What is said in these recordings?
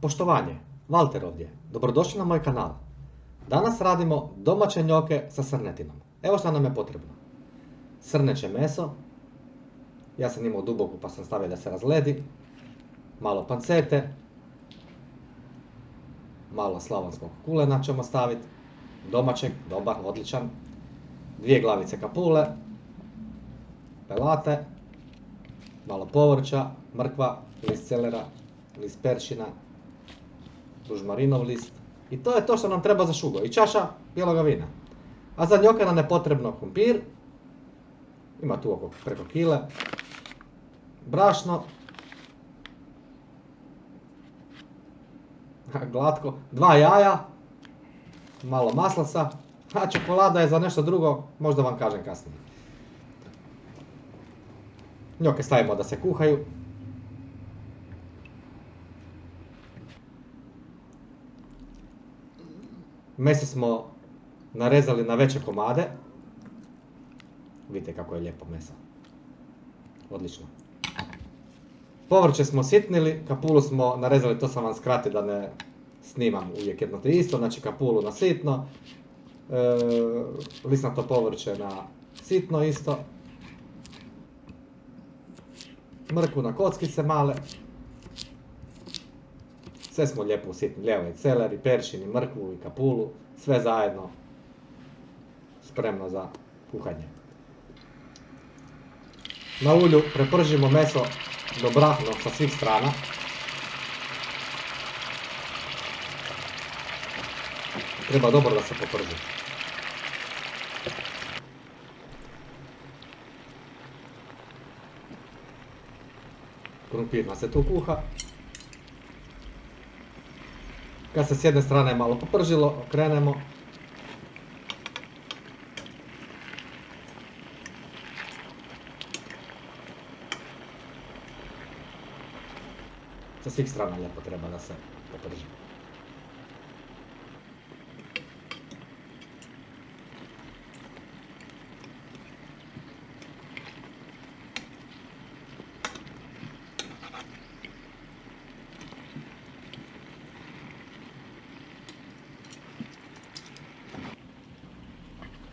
Poštovanje, Valter ovdje. Dobrodošli na moj kanal. Danas radimo domaće njoke sa srnetinom. Evo što nam je potrebno. Srneće meso. Ja sam imao duboku pa sam stavio da se razledi. Malo pancete. Malo slavonskog kulena ćemo staviti. Domaćeg, dobar, odličan. 2 glavice kapule. Pelate. Malo povrća, mrkva, list celera, list peršina, ružmarinov list. I to je to što nam treba za šugo. I čaša bijeloga vina. A za njoke nam je potrebno krumpir. Ima tu oko preko kile. Brašno. Glatko. 2 jaja. Malo maslaca. A čokolada je za nešto drugo. Možda vam kažem kasnije. Njoke stavimo da se kuhaju. Meso smo narezali na veće komade. Vidite kako je lijepo meso. Odlično. Povrće smo sitnili, kapulu smo narezali, to sam vam skratio da ne snimam uvijek jedno te isto, znači kapulu na sitno, lisnato povrće na sitno isto, mrkvu na kockice male, sve smo lijepo usitnili, evo i celer, i peršin, i mrkvu, i kapulu, sve zajedno spremno za kuhanje. Na ulju prepržimo meso do brahno sa svih strana. Treba dobro da se poprži. Krumpir nas se tu kuha. Kad se s jedne strane malo popržilo, okrenemo. Sa svih strana lijepo treba da se poprži.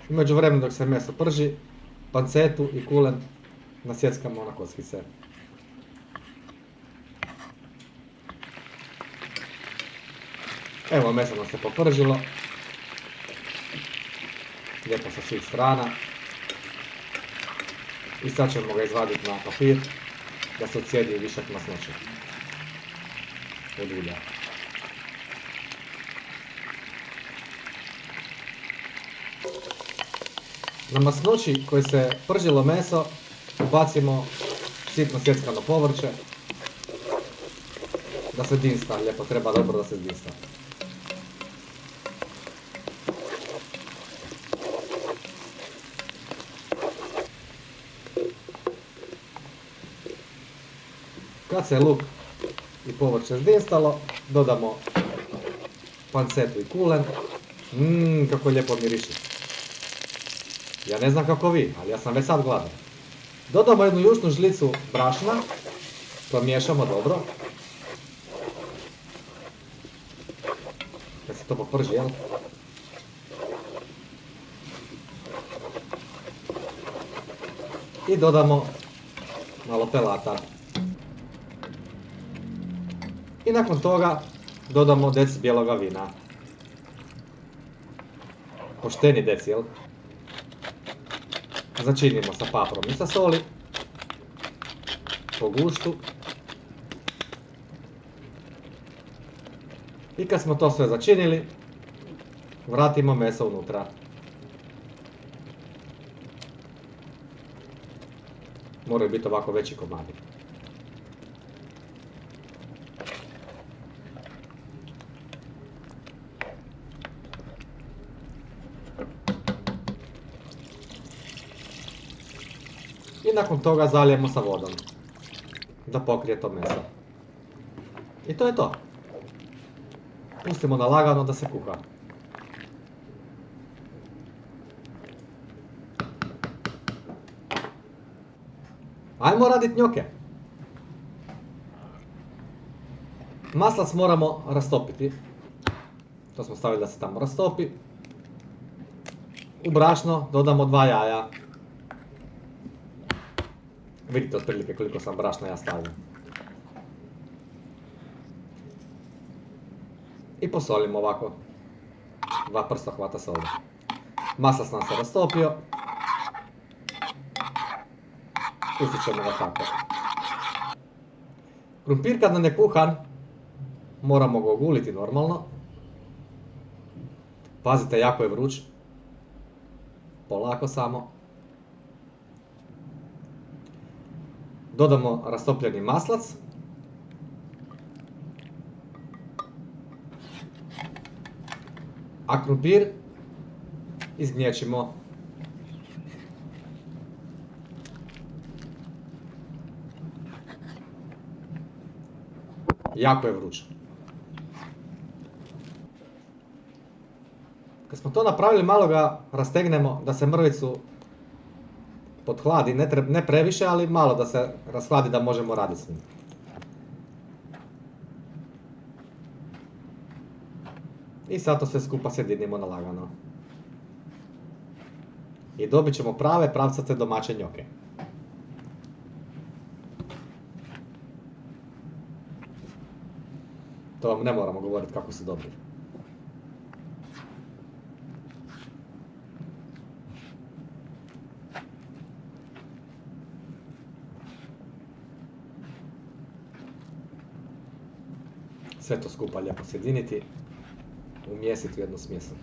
U međuvremenu dok se meso prži, pancetu i kulen nasjeckamo na kockice. Evo, meso nam se popržilo. Lijepo sa svih strana. I sad ćemo ga izvaditi na papir da se ocijedi višak masnoće od ulja. Na masnoći koji se pržilo meso ubacimo sitno sjeckano povrće da se dinsta, lijepo treba dobro da se dinsta. Kad se luk i povrće zdinstalo, dodamo pancetu i kulen. Kako lijepo miriši. Ja ne znam kako vi, ali ja sam već sad gladan. Dodamo jednu jušnu žlicu brašna, pomiješamo dobro. Kad se to poprži, jel? I dodamo malo pelata. I nakon toga dodamo dec bijeloga vina. Pošteni dec, jel? Začinimo sa paprom i sa soli. Po guštu. I kad smo to sve začinili, vratimo meso unutra. Moraju biti ovako veći komadi. I nakon toga zalijemo sa vodom da pokrije to meso. I to je to. Pustimo na lagano da se kuha. Ajmo radit njoke. Maslac moramo rastopiti. To smo stavili da se tamo rastopi. U brašno dodamo 2 jaja. Vidite otprilike koliko sam brašna ja stavio. I posolimo ovako. 2 prsta hvata soli. Maslac nam se rastopio. Pustit ćemo ga tako. Krumpir kad nam je kuhan, moramo ga oguliti normalno. Pazite, jako je vruć. Polako samo. Dodamo rastopljeni maslac. A krumpir izgnječimo. Jako je vruć. Kad smo to napravili, malo ga rastegnemo da se mrvicu pothladi, ne previše, ali malo da se rashladi da možemo raditi s njim. I sad to sve skupa sjedinimo na lagano. I dobit ćemo prave pravcate domaće njoke. To vam ne moramo govoriti kako su dobri. Sve to skupa lijepo sjediniti, umjesiti u jednu smjesu.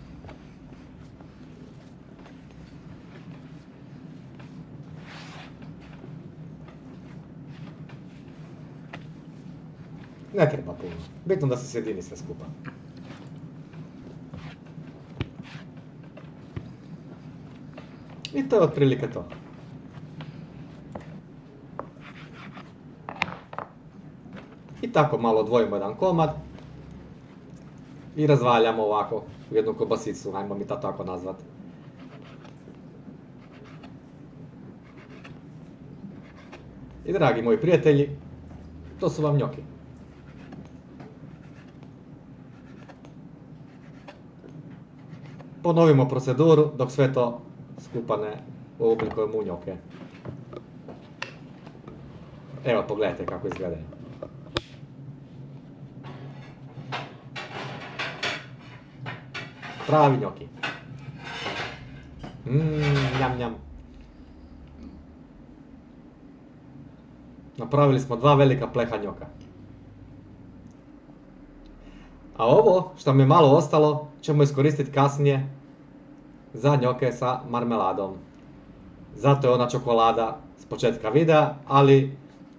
Ne treba puno, bitno da se sjedini sve skupa. I to je otprilike to. I tako malo odvojimo jedan komad i razvaljamo ovako u jednu kobasicu, ajmo mi to tako nazvati. I dragi moji prijatelji, to su vam njoki. Ponovimo proceduru dok sve to skupa ne oblikujemo u njoke. Evo, pogledajte kako izgledaju. Pravi njoki. Njam njam. Napravili smo 2 velika pleha njoka. A ovo što mi je malo ostalo ćemo iskoristiti kasnije za njoke sa marmeladom. Zato je ona čokolada s početka videa, ali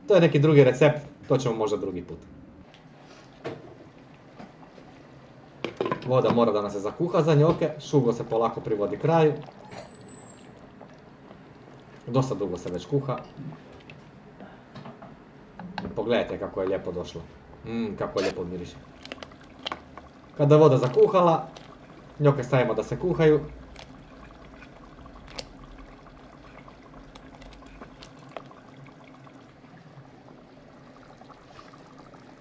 to je neki drugi recept, to ćemo možda drugi put. Voda mora da nam se zakuha za njoke, šugo se polako privodi kraju. Dosta dugo se već kuha. Pogledajte kako je lijepo došlo. Kako je lijepo miriše. Kada je voda zakuhala, njoke stavimo da se kuhaju.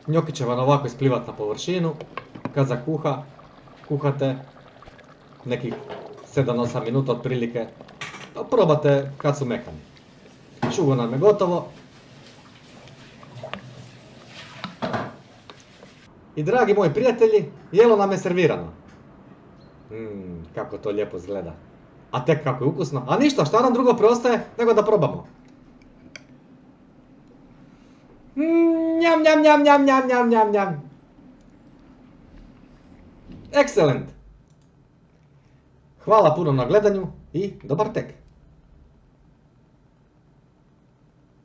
Njoki će vam ovako isplivati na površinu. Kad zakuha, kuhate nekih 7-8 minuta otprilike. Probate kad su mekani. Šugo nam je gotovo. I dragi moji prijatelji, jelo nam je servirano. Kako to lijepo izgleda. A tek kako je ukusno. A ništa, šta nam drugo preostaje nego da probamo. Njam, njam, njam, njam, njam, njam, njam, njam. Excellent. Hvala puno na gledanju i dobar tek.